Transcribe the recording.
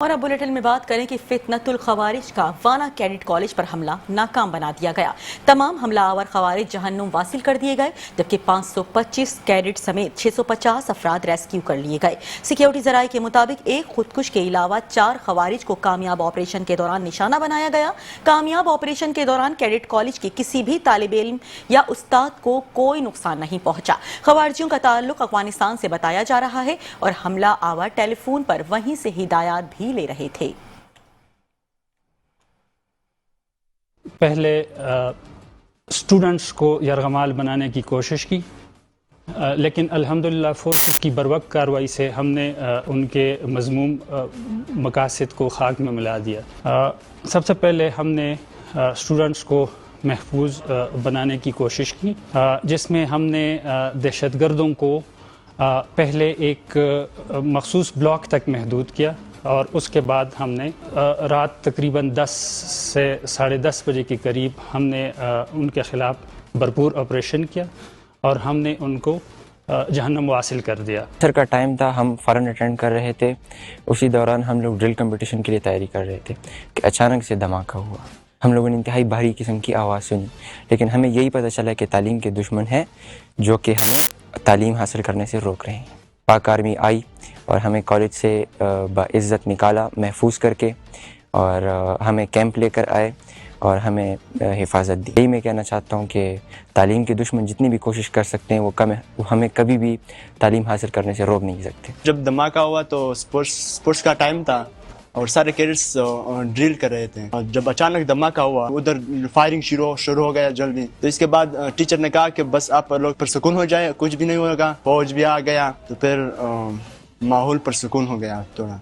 اور اب بلیٹن میں بات کریں کہ فتنۃ الخوارج کا وانا کیڈٹ کالج پر حملہ ناکام بنا دیا گیا۔ تمام حملہ آور خوارج جہنم واصل کر دیے گئے، جبکہ 525 کیڈٹ سمیت 650 افراد ریسکیو کر لیے گئے۔ سیکیورٹی ذرائع کے مطابق ایک خودکش کے علاوہ 4 خوارج کو کامیاب آپریشن کے دوران نشانہ بنایا گیا۔ کامیاب آپریشن کے دوران کیڈٹ کالج کے کسی بھی طالب علم یا استاد کو کوئی نقصان نہیں پہنچا۔ خوارجیوں کا تعلق افغانستان سے بتایا جا رہا ہے اور حملہ آور ٹیلی فون پر وہیں سے ہدایات بھی لے رہے تھے۔ پہلے اسٹوڈنٹس کو یرغمال بنانے کی کوشش کی، لیکن الحمدللہ فورسز کی بروقت کارروائی سے ہم نے ان کے مذموم مقاصد کو خاک میں ملا دیا۔ سب سے پہلے ہم نے اسٹوڈنٹس کو محفوظ بنانے کی کوشش کی، جس میں ہم نے دہشت گردوں کو پہلے ایک مخصوص بلاک تک محدود کیا، اور اس کے بعد ہم نے رات تقریباً 10 سے 10:30 بجے کے قریب ہم نے ان کے خلاف بھرپور آپریشن کیا اور ہم نے ان کو جہنم واصل کر دیا۔ سر کا ٹائم تھا، ہم فارن اٹینڈ کر رہے تھے، اسی دوران ہم لوگ ڈرل کمپٹیشن کے لیے تیاری کر رہے تھے کہ اچانک سے دھماکہ ہوا۔ ہم لوگوں نے انتہائی بھاری قسم کی آواز سنی، لیکن ہمیں یہی پتہ چلا کہ تعلیم کے دشمن ہیں جو کہ ہمیں تعلیم حاصل کرنے سے روک رہے ہیں۔ پاک آرمی آئی اور ہمیں کالج سے بعزت نکالا محفوظ کر کے، اور ہمیں کیمپ لے کر آئے اور ہمیں حفاظت دی۔ یہی میں کہنا چاہتا ہوں کہ تعلیم کے دشمن جتنی بھی کوشش کر سکتے ہیں وہ ہمیں کبھی بھی تعلیم حاصل کرنے سے روک نہیں سکتے۔ جب دھماکہ ہوا تو اسپورٹس کا ٹائم تھا اور سارے کیڈٹس ڈرل کر رہے تھے، اور جب اچانک دھماکہ ہوا ادھر فائرنگ شروع ہو گیا جلدی۔ تو اس کے بعد ٹیچر نے کہا کہ بس آپ لوگ پرسکون ہو جائے، کچھ بھی نہیں ہوگا۔ فوج بھی آ گیا تو پھر ماحول پرسکون ہو گیا تھوڑا۔